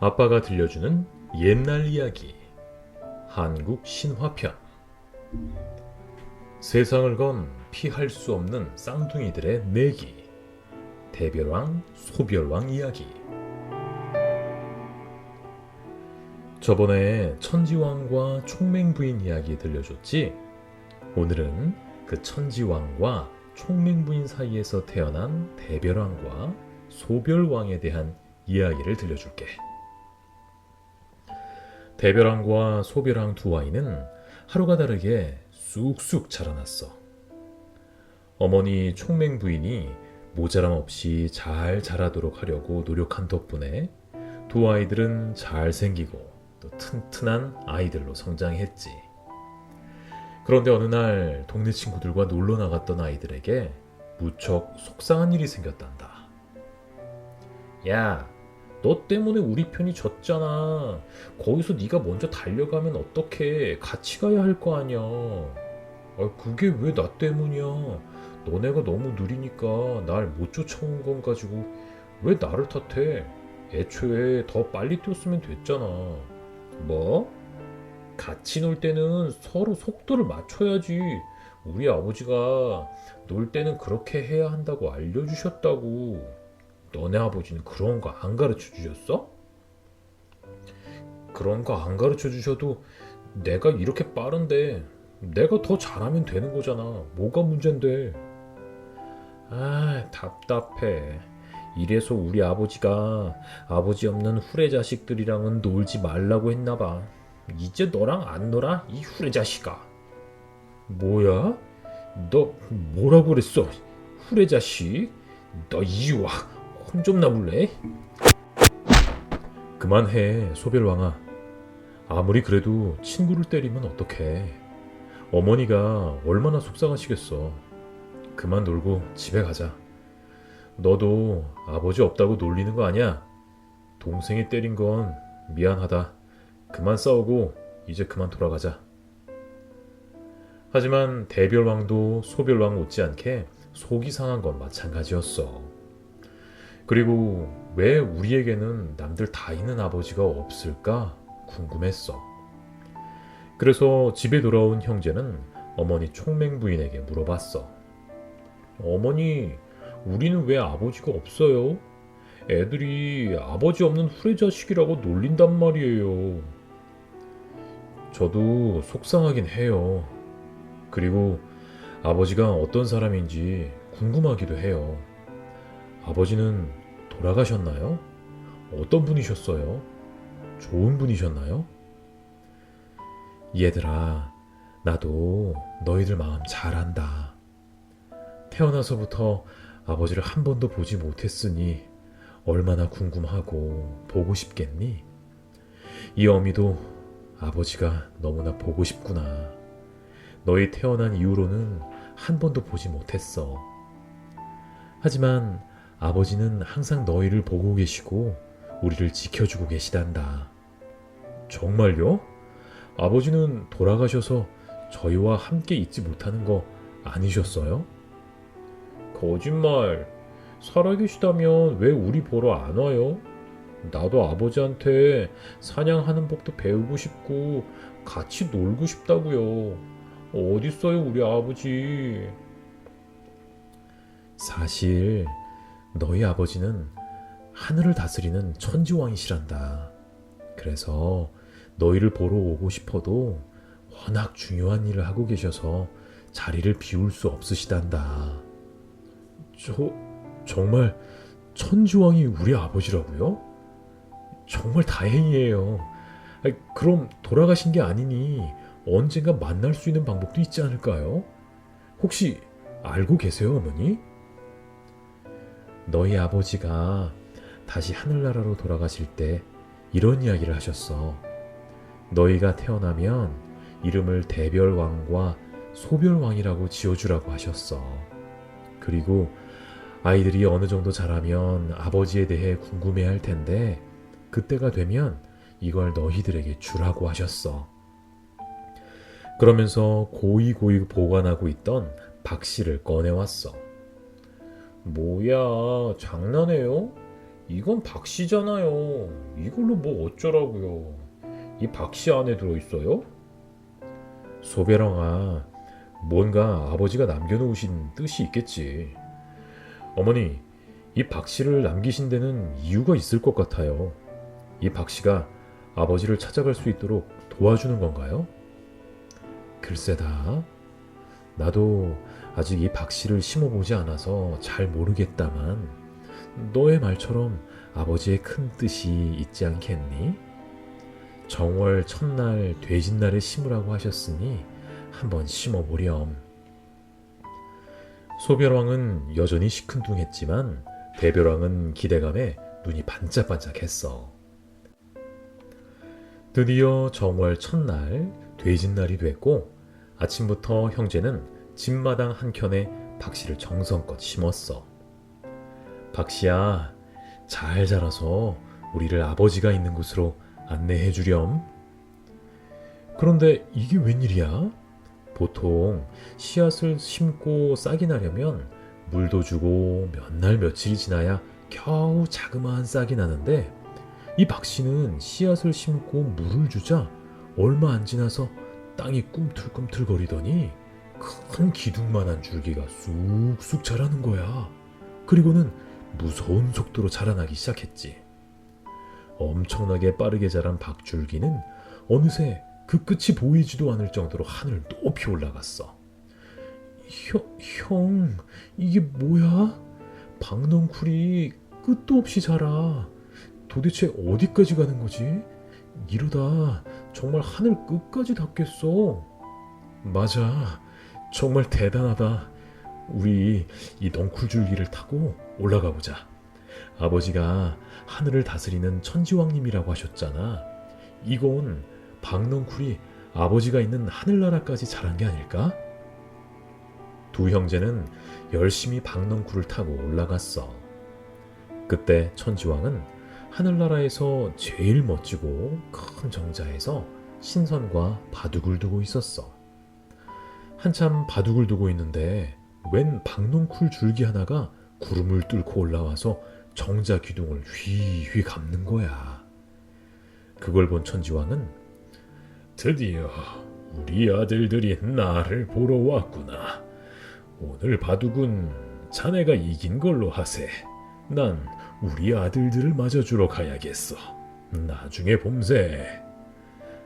아빠가 들려주는 옛날 이야기. 한국 신화편. 세상을 건 피할 수 없는 쌍둥이들의 내기. 대별왕, 소별왕 이야기. 저번에 천지왕과 총맹부인 이야기 들려줬지? 오늘은 그 천지왕과 총맹부인 사이에서 태어난 대별왕과 소별왕에 대한 이야기를 들려줄게. 대별왕과 소별왕 두 아이는 하루가 다르게 쑥쑥 자라났어. 어머니 총맹부인이 모자람 없이 잘 자라도록 하려고 노력한 덕분에 두 아이들은 잘생기고 또 튼튼한 아이들로 성장했지. 그런데 어느 날 동네 친구들과 놀러 나갔던 아이들에게 무척 속상한 일이 생겼단다. 야, 너 때문에 우리 편이 졌잖아. 거기서 네가 먼저 달려가면 어떡해. 같이 가야 할 거 아니야. 그게 왜 나 때문이야. 너네가 너무 느리니까 날 못 쫓아온 건 가지고 왜 나를 탓해. 애초에 더 빨리 뛰었으면 됐잖아. 뭐? 같이 놀 때는 서로 속도를 맞춰야지. 우리 아버지가 놀 때는 그렇게 해야 한다고 알려주셨다고. 너네 아버지는 그런 거 안 가르쳐 주셨어? 그런 거 안 가르쳐 주셔도 내가 이렇게 빠른데 내가 더 잘하면 되는 거잖아. 뭐가 문젠데? 답답해. 이래서 우리 아버지가 아버지 없는 후레 자식들이랑은 놀지 말라고 했나 봐. 이제 너랑 안 놀아? 이 후레 자식아. 뭐야? 너 뭐라고 그랬어? 후레 자식? 너 이리 와. 혼 좀 나볼래? 그만해, 소별왕아. 아무리 그래도 친구를 때리면 어떡해. 어머니가 얼마나 속상하시겠어. 그만 놀고 집에 가자. 너도 아버지 없다고 놀리는 거 아니야? 동생이 때린 건 미안하다. 그만 싸우고 이제 그만 돌아가자. 하지만 대별왕도 소별왕 못지않게 속이 상한 건 마찬가지였어. 그리고 왜 우리에게는 남들 다 있는 아버지가 없을까 궁금했어. 그래서 집에 돌아온 형제는 어머니 총맹부인에게 물어봤어. 어머니, 우리는 왜 아버지가 없어요? 애들이 아버지 없는 후레자식이라고 놀린단 말이에요. 저도 속상하긴 해요. 그리고 아버지가 어떤 사람인지 궁금하기도 해요. 아버지는 돌아가셨나요? 어떤 분이셨어요? 좋은 분이셨나요? 얘들아, 나도 너희들 마음 잘 안다. 태어나서부터 아버지를 한 번도 보지 못했으니 얼마나 궁금하고 보고 싶겠니? 이 어미도 아버지가 너무나 보고 싶구나. 너희 태어난 이후로는 한 번도 보지 못했어. 하지만 아버지는 항상 너희를 보고 계시고 우리를 지켜주고 계시단다. 정말요? 아버지는 돌아가셔서 저희와 함께 있지 못하는 거 아니셨어요? 거짓말. 살아계시다면 왜 우리 보러 안 와요? 나도 아버지한테 사냥하는 법도 배우고 싶고 같이 놀고 싶다고요. 어딨어요, 우리 아버지? 사실 너희 아버지는 하늘을 다스리는 천지왕이시란다. 그래서 너희를 보러 오고 싶어도 워낙 중요한 일을 하고 계셔서 자리를 비울 수 없으시단다. 정말 천지왕이 우리 아버지라고요? 정말 다행이에요. 그럼 돌아가신 게 아니니 언젠가 만날 수 있는 방법도 있지 않을까요? 혹시 알고 계세요, 어머니? 너희 아버지가 다시 하늘나라로 돌아가실 때 이런 이야기를 하셨어. 너희가 태어나면 이름을 대별왕과 소별왕이라고 지어주라고 하셨어. 그리고 아이들이 어느 정도 자라면 아버지에 대해 궁금해할 텐데 그때가 되면 이걸 너희들에게 주라고 하셨어. 그러면서 고이고이 보관하고 있던 박씨를 꺼내왔어. 뭐야, 장난해요? 이건 박씨잖아요. 이걸로 뭐 어쩌라고요. 이 박씨 안에 들어있어요? 소배랑아, 뭔가 아버지가 남겨놓으신 뜻이 있겠지. 어머니, 이 박씨를 남기신 데는 이유가 있을 것 같아요. 이 박씨가 아버지를 찾아갈 수 있도록 도와주는 건가요? 글쎄다. 나도 아직 이 박씨를 심어보지 않아서 잘 모르겠다만 너의 말처럼 아버지의 큰 뜻이 있지 않겠니? 정월 첫날 돼짓날에 심으라고 하셨으니 한번 심어보렴. 소별왕은 여전히 시큰둥했지만 대별왕은 기대감에 눈이 반짝반짝했어. 드디어 정월 첫날 돼짓날이 됐고 아침부터 형제는 집마당 한켠에 박씨를 정성껏 심었어. 박씨야, 잘 자라서 우리를 아버지가 있는 곳으로 안내해 주렴. 그런데 이게 웬일이야? 보통 씨앗을 심고 싹이 나려면 물도 주고 몇 날 며칠이 지나야 겨우 자그마한 싹이 나는데 이 박씨는 씨앗을 심고 물을 주자 얼마 안 지나서 땅이 꿈틀꿈틀거리더니 큰 기둥만한 줄기가 쑥쑥 자라는 거야. 그리고는 무서운 속도로 자라나기 시작했지. 엄청나게 빠르게 자란 박줄기는 어느새 그 끝이 보이지도 않을 정도로 하늘을 높이 올라갔어. 형, 이게 뭐야? 박넝쿨이 끝도 없이 자라. 도대체 어디까지 가는 거지? 이러다 정말 하늘 끝까지 닿겠어. 맞아, 정말 대단하다. 우리 이 넝쿨 줄기를 타고 올라가 보자. 아버지가 하늘을 다스리는 천지왕님이라고 하셨잖아. 이건 박넝쿨이 아버지가 있는 하늘나라까지 자란 게 아닐까? 두 형제는 열심히 박넝쿨을 타고 올라갔어. 그때 천지왕은 하늘나라에서 제일 멋지고 큰 정자에서 신선과 바둑을 두고 있었어. 한참 바둑을 두고 있는데 웬 박넝쿨 줄기 하나가 구름을 뚫고 올라와서 정자 기둥을 휘휘 감는 거야. 그걸 본 천지왕은 드디어 우리 아들들이 나를 보러 왔구나. 오늘 바둑은 자네가 이긴 걸로 하세. 난 우리 아들들을 맞아주러 가야겠어. 나중에 봄새.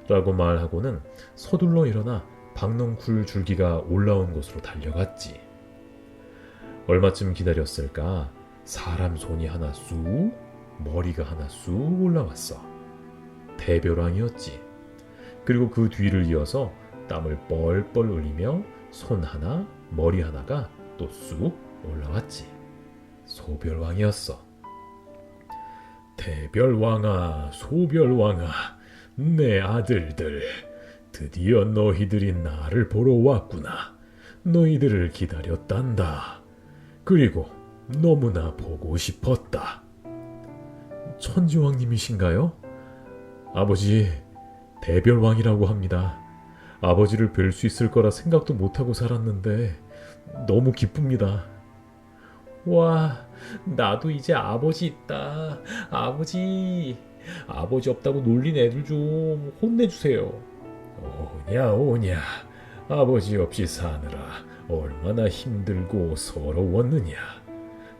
라고 말하고는 서둘러 일어나 박넝쿨 줄기가 올라온 곳으로 달려갔지. 얼마쯤 기다렸을까? 사람 손이 하나 쑥, 머리가 하나 쑥 올라왔어. 대별왕이었지. 그리고 그 뒤를 이어서 땀을 뻘뻘 흘리며 손 하나, 머리 하나가 또 쑥 올라왔지. 소별왕이었어. 대별왕아, 소별왕아, 내 아들들, 드디어 너희들이 나를 보러 왔구나. 너희들을 기다렸단다. 그리고 너무나 보고 싶었다. 천지왕님이신가요? 아버지, 대별왕이라고 합니다. 아버지를 뵐 수 있을 거라 생각도 못하고 살았는데 너무 기쁩니다. 와, 나도 이제 아버지 있다. 아버지 없다고 놀린 애들 좀 혼내주세요. 오냐 오냐, 아버지 없이 사느라 얼마나 힘들고 서러웠느냐.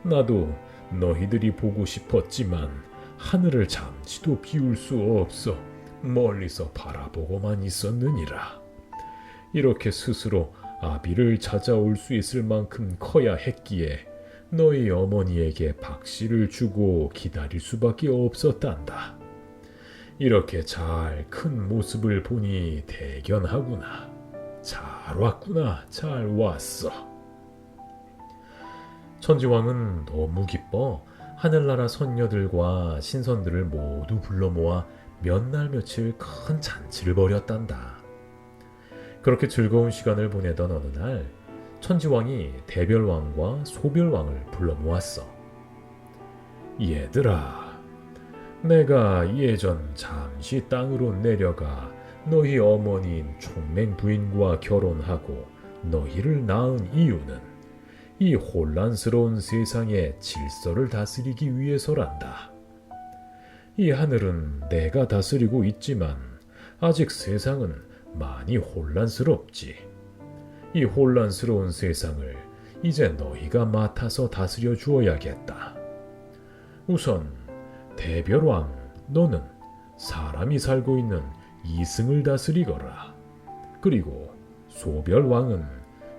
나도 너희들이 보고 싶었지만 하늘을 잠시도 비울 수 없어 멀리서 바라보고만 있었느니라. 이렇게 스스로 아비를 찾아올 수 있을 만큼 커야 했기에 너희 어머니에게 박씨를 주고 기다릴 수밖에 없었단다. 이렇게 잘 큰 모습을 보니 대견하구나. 잘 왔구나. 잘 왔어. 천지왕은 너무 기뻐 하늘나라 선녀들과 신선들을 모두 불러 모아 몇 날 며칠 큰 잔치를 벌였단다. 그렇게 즐거운 시간을 보내던 어느 날 천지왕이 대별왕과 소별왕을 불러 모았어. 얘들아, 내가 예전 잠시 땅으로 내려가 너희 어머니인 총맹 부인과 결혼하고 너희를 낳은 이유는 이 혼란스러운 세상의 질서를 다스리기 위해서란다. 이 하늘은 내가 다스리고 있지만 아직 세상은 많이 혼란스럽지. 이 혼란스러운 세상을 이제 너희가 맡아서 다스려 주어야겠다. 우선 대별왕 너는 사람이 살고 있는 이승을 다스리거라. 그리고 소별왕은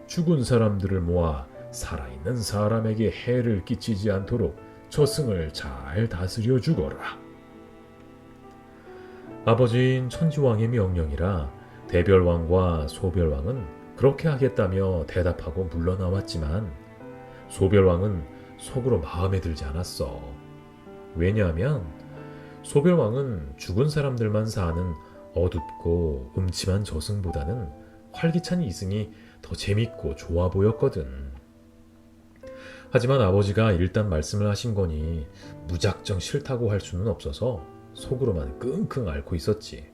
죽은 사람들을 모아 살아있는 사람에게 해를 끼치지 않도록 저승을 잘 다스려 주거라. 아버지인 천지왕의 명령이라 대별왕과 소별왕은 그렇게 하겠다며 대답하고 물러나왔지만 소별왕은 속으로 마음에 들지 않았어. 왜냐하면 소별왕은 죽은 사람들만 사는 어둡고 음침한 저승보다는 활기찬 이승이 더 재밌고 좋아 보였거든. 하지만 아버지가 일단 말씀을 하신 거니 무작정 싫다고 할 수는 없어서 속으로만 끙끙 앓고 있었지.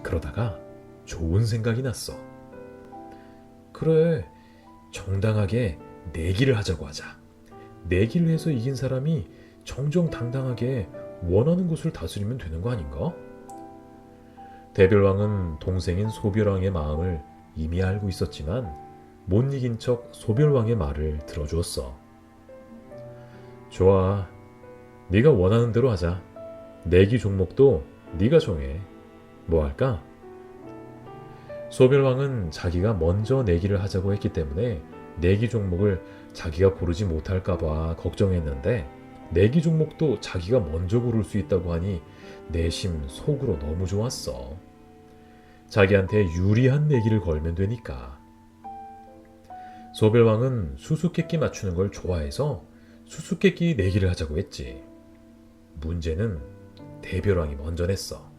그러다가 좋은 생각이 났어. 그래, 정당하게 내기를 하자고 하자. 내기를 해서 이긴 사람이 정정당당하게 원하는 곳을 다스리면 되는 거 아닌가? 대별왕은 동생인 소별왕의 마음을 이미 알고 있었지만 못 이긴 척 소별왕의 말을 들어주었어. 좋아, 네가 원하는 대로 하자. 내기 종목도 네가 정해. 뭐 할까? 소별왕은 자기가 먼저 내기를 하자고 했기 때문에 내기 종목을 자기가 고르지 못할까봐 걱정했는데 내기 종목도 자기가 먼저 고를 수 있다고 하니 내심 속으로 너무 좋았어. 자기한테 유리한 내기를 걸면 되니까. 소별왕은 수수께끼 맞추는 걸 좋아해서 수수께끼 내기를 하자고 했지. 문제는 대별왕이 먼저 냈어.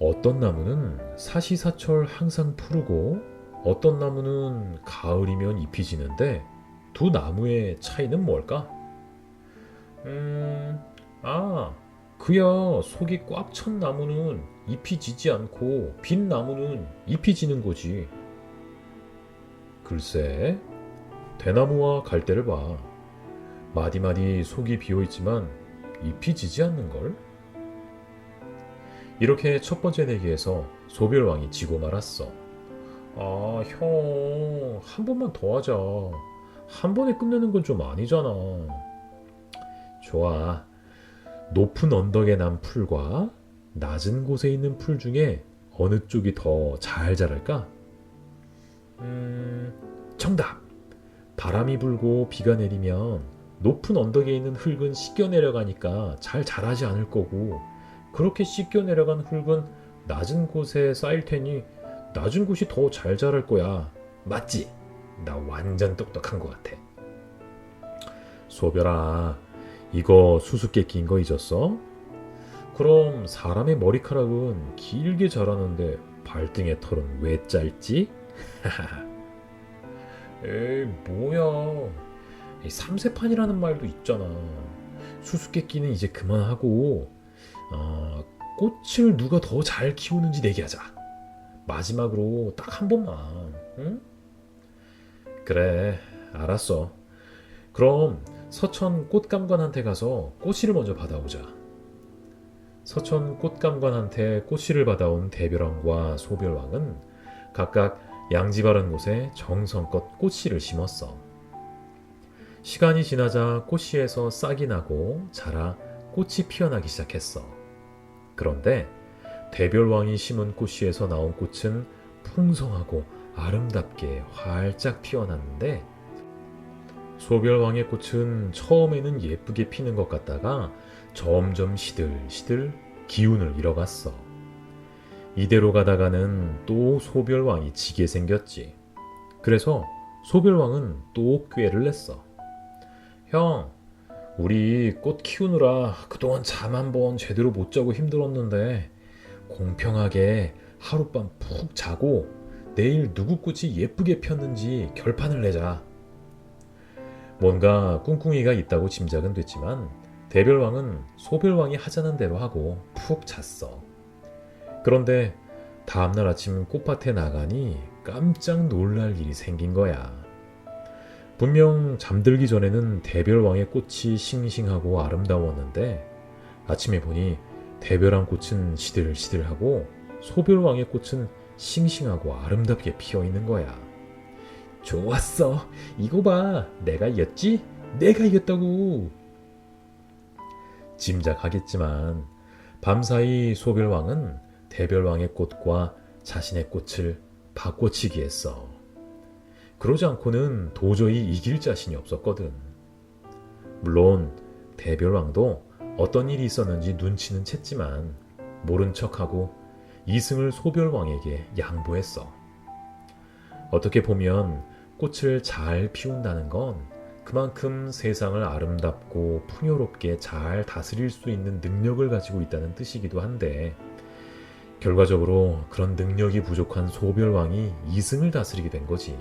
어떤 나무는 사시사철 항상 푸르고 어떤 나무는 가을이면 잎이 지는데 두 나무의 차이는 뭘까? 그야 속이 꽉 찬 나무는 잎이 지지 않고 빈 나무는 잎이 지는 거지. 글쎄, 대나무와 갈대를 봐. 마디마디 속이 비어있지만 잎이 지지 않는걸? 이렇게 첫 번째 내기에서 소별왕이 지고 말았어. 형, 한 번만 더 하자. 한 번에 끝내는 건 좀 아니잖아. 좋아. 높은 언덕에 난 풀과 낮은 곳에 있는 풀 중에 어느 쪽이 더 잘 자랄까? 정답! 바람이 불고 비가 내리면 높은 언덕에 있는 흙은 씻겨 내려가니까 잘 자라지 않을 거고 그렇게 씻겨 내려간 흙은 낮은 곳에 쌓일 테니 낮은 곳이 더 잘 자랄 거야. 맞지? 나 완전 똑똑한 것 같아. 소별아, 이거 수수께끼인 거 잊었어? 그럼 사람의 머리카락은 길게 자라는데 발등의 털은 왜 짧지? 에이, 뭐야. 삼세판이라는 말도 있잖아. 수수께끼는 이제 그만하고 꽃을 누가 더 잘 키우는지 내기하자. 마지막으로 딱 한 번만. 응? 그래, 알았어. 그럼 서천 꽃감관한테 가서 꽃씨를 먼저 받아오자. 서천 꽃감관한테 꽃씨를 받아온 대별왕과 소별왕은 각각 양지 바른 곳에 정성껏 꽃씨를 심었어. 시간이 지나자 꽃씨에서 싹이 나고 자라 꽃이 피어나기 시작했어. 그런데 대별왕이 심은 꽃씨에서 나온 꽃은 풍성하고 아름답게 활짝 피어났는데 소별왕의 꽃은 처음에는 예쁘게 피는 것 같다가 점점 시들시들 기운을 잃어갔어. 이대로 가다가는 또 소별왕이 지게 생겼지. 그래서 소별왕은 또 꾀를 냈어. 형, 우리 꽃 키우느라 그동안 잠 한 번 제대로 못 자고 힘들었는데 공평하게 하룻밤 푹 자고 내일 누구 꽃이 예쁘게 폈는지 결판을 내자. 뭔가 꿍꿍이가 있다고 짐작은 됐지만 대별왕은 소별왕이 하자는 대로 하고 푹 잤어. 그런데 다음날 아침 꽃밭에 나가니 깜짝 놀랄 일이 생긴 거야. 분명 잠들기 전에는 대별왕의 꽃이 싱싱하고 아름다웠는데 아침에 보니 대별왕 꽃은 시들시들하고 소별왕의 꽃은 싱싱하고 아름답게 피어 있는 거야. 좋았어. 이거 봐. 내가 이겼지? 내가 이겼다고. 짐작하겠지만 밤사이 소별왕은 대별왕의 꽃과 자신의 꽃을 바꿔치기 했어. 그러지 않고는 도저히 이길 자신이 없었거든. 물론 대별왕도 어떤 일이 있었는지 눈치는 챘지만 모른 척하고 이승을 소별왕에게 양보했어. 어떻게 보면 꽃을 잘 피운다는 건 그만큼 세상을 아름답고 풍요롭게 잘 다스릴 수 있는 능력을 가지고 있다는 뜻이기도 한데 결과적으로 그런 능력이 부족한 소별왕이 이승을 다스리게 된 거지.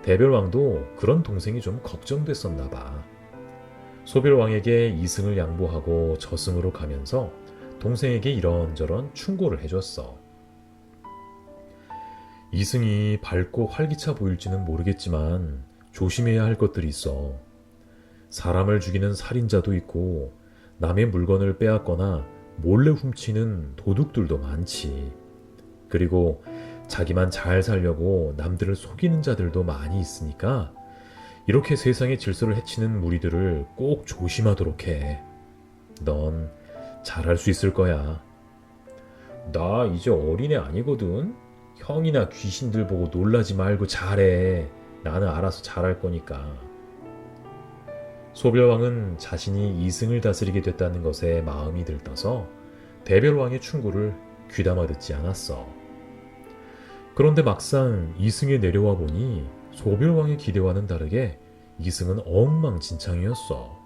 대별왕도 그런 동생이 좀 걱정됐었나 봐. 소별왕에게 이승을 양보하고 저승으로 가면서 동생에게 이런저런 충고를 해줬어. 이승이 밝고 활기차 보일지는 모르겠지만 조심해야 할 것들이 있어. 사람을 죽이는 살인자도 있고 남의 물건을 빼앗거나 몰래 훔치는 도둑들도 많지. 그리고 자기만 잘 살려고 남들을 속이는 자들도 많이 있으니까 이렇게 세상의 질서를 해치는 무리들을 꼭 조심하도록 해. 넌 잘할 수 있을 거야. 나 이제 어린애 아니거든. 형이나 귀신들 보고 놀라지 말고 잘해. 나는 알아서 잘할 거니까. 소별왕은 자신이 이승을 다스리게 됐다는 것에 마음이 들떠서 대별왕의 충고를 귀담아 듣지 않았어. 그런데 막상 이승에 내려와 보니 소별왕의 기대와는 다르게 이승은 엉망진창이었어.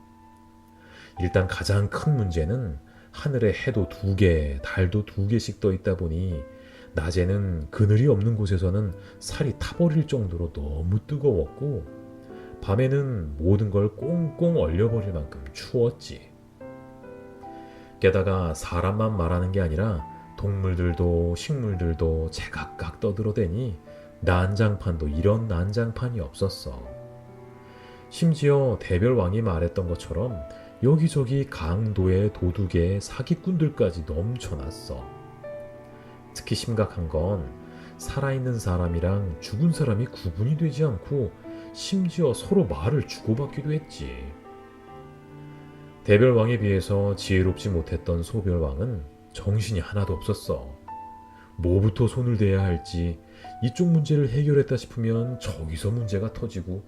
일단 가장 큰 문제는 하늘에 해도 2개, 달도 2개씩 떠 있다 보니 낮에는 그늘이 없는 곳에서는 살이 타버릴 정도로 너무 뜨거웠고 밤에는 모든 걸 꽁꽁 얼려버릴 만큼 추웠지. 게다가 사람만 말하는 게 아니라 동물들도 식물들도 제각각 떠들어대니 난장판도 이런 난장판이 없었어. 심지어 대별왕이 말했던 것처럼 여기저기 강도에 도둑에 사기꾼들까지 넘쳐났어. 특히 심각한 건 살아있는 사람이랑 죽은 사람이 구분이 되지 않고 심지어 서로 말을 주고받기도 했지. 대별왕에 비해서 지혜롭지 못했던 소별왕은 정신이 하나도 없었어. 뭐부터 손을 대야 할지 이쪽 문제를 해결했다 싶으면 저기서 문제가 터지고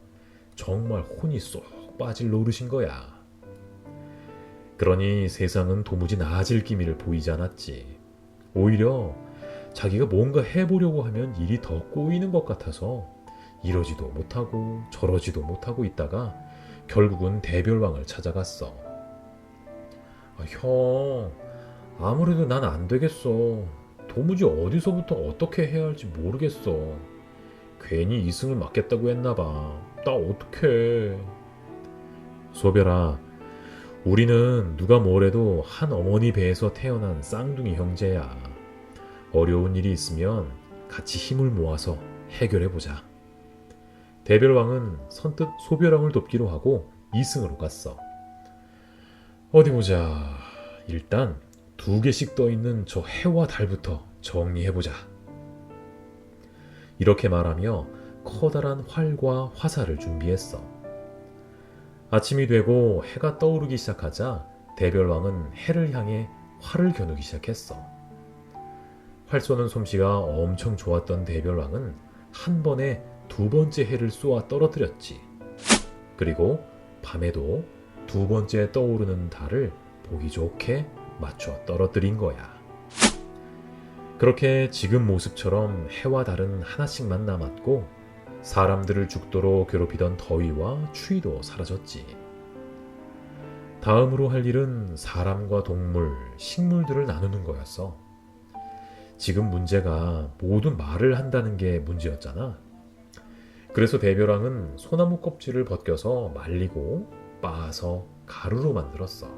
정말 혼이 쏙 빠질 노릇인 거야. 그러니 세상은 도무지 나아질 기미를 보이지 않았지. 오히려 자기가 뭔가 해보려고 하면 일이 더 꼬이는 것 같아서 이러지도 못하고 저러지도 못하고 있다가 결국은 대별왕을 찾아갔어. 형, 아무래도 난 안 되겠어. 도무지 어디서부터 어떻게 해야 할지 모르겠어. 괜히 이승을 맡겠다고 했나봐. 나 어떡해. 소별아, 우리는 누가 뭐래도 한 어머니 배에서 태어난 쌍둥이 형제야. 어려운 일이 있으면 같이 힘을 모아서 해결해보자. 대별왕은 선뜻 소별왕을 돕기로 하고 이승으로 갔어. 어디 보자. 일단 2개씩 떠있는 저 해와 달부터 정리해보자. 이렇게 말하며 커다란 활과 화살을 준비했어. 아침이 되고 해가 떠오르기 시작하자 대별왕은 해를 향해 활을 겨누기 시작했어. 활 쏘는 솜씨가 엄청 좋았던 대별왕은 한 번에 2번째 해를 쏘아 떨어뜨렸지. 그리고 밤에도 2번째 떠오르는 달을 보기 좋게 맞춰 떨어뜨린 거야. 그렇게 지금 모습처럼 해와 달은 하나씩만 남았고 사람들을 죽도록 괴롭히던 더위와 추위도 사라졌지. 다음으로 할 일은 사람과 동물, 식물들을 나누는 거였어. 지금 문제가 모두 말을 한다는 게 문제였잖아. 그래서 대별왕은 소나무 껍질을 벗겨서 말리고 빻아서 가루로 만들었어.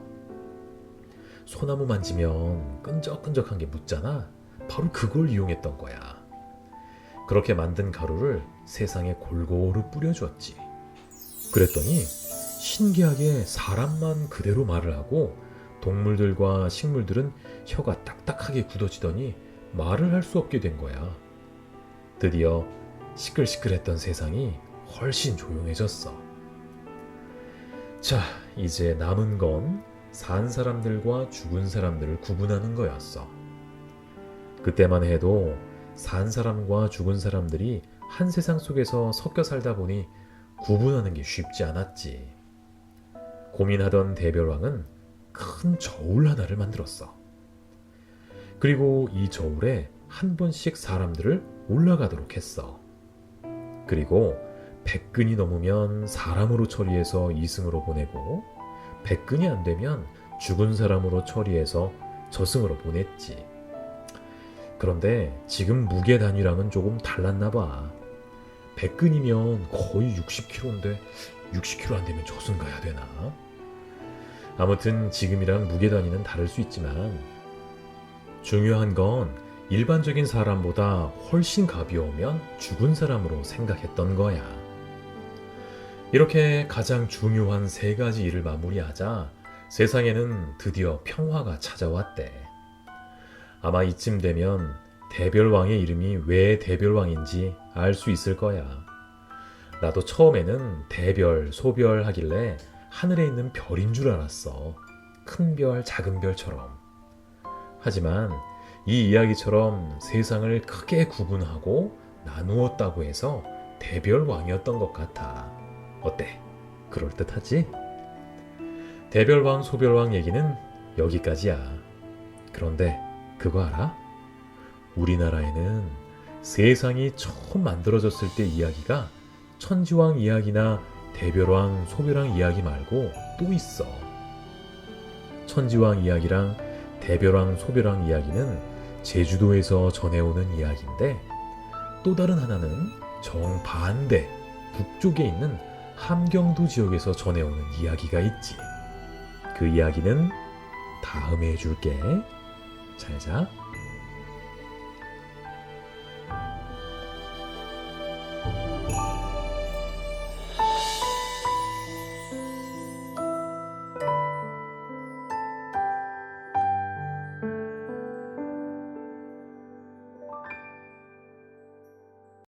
소나무 만지면 끈적끈적한 게 묻잖아. 바로 그걸 이용했던 거야. 그렇게 만든 가루를 세상에 골고루 뿌려주었지. 그랬더니 신기하게 사람만 그대로 말을 하고 동물들과 식물들은 혀가 딱딱하게 굳어지더니 말을 할 수 없게 된 거야. 드디어 시끌시끌했던 세상이 훨씬 조용해졌어. 자, 이제 남은 건 산 사람들과 죽은 사람들을 구분하는 거였어. 그때만 해도 산 사람과 죽은 사람들이 한 세상 속에서 섞여 살다 보니 구분하는 게 쉽지 않았지. 고민하던 대별왕은 큰 저울 하나를 만들었어. 그리고 이 저울에 한 번씩 사람들을 올라가도록 했어. 그리고 100근이 넘으면 사람으로 처리해서 이승으로 보내고 100근이 안 되면 죽은 사람으로 처리해서 저승으로 보냈지. 그런데 지금 무게 단위랑은 조금 달랐나 봐. 100근이면 거의 60kg인데 60kg 안 되면 저승 가야 되나? 아무튼 지금이랑 무게 단위는 다를 수 있지만 중요한 건 일반적인 사람보다 훨씬 가벼우면 죽은 사람으로 생각했던 거야. 이렇게 가장 중요한 세 가지 일을 마무리하자 세상에는 드디어 평화가 찾아왔대. 아마 이쯤 되면 대별왕의 이름이 왜 대별왕인지 알 수 있을 거야. 나도 처음에는 대별, 소별 하길래 하늘에 있는 별인 줄 알았어. 큰 별, 작은 별처럼. 하지만 이 이야기처럼 세상을 크게 구분하고 나누었다고 해서 대별왕이었던 것 같아. 어때? 그럴듯하지? 대별왕, 소별왕 얘기는 여기까지야. 그런데 그거 알아? 우리나라에는 세상이 처음 만들어졌을 때 이야기가 천지왕 이야기나 대별왕, 소별왕 이야기 말고 또 있어. 천지왕 이야기랑 대별왕, 소별왕 이야기는 제주도에서 전해오는 이야기인데 또 다른 하나는 정반대 북쪽에 있는 함경도 지역에서 전해오는 이야기가 있지. 그 이야기는 다음에 해줄게. 잘 자.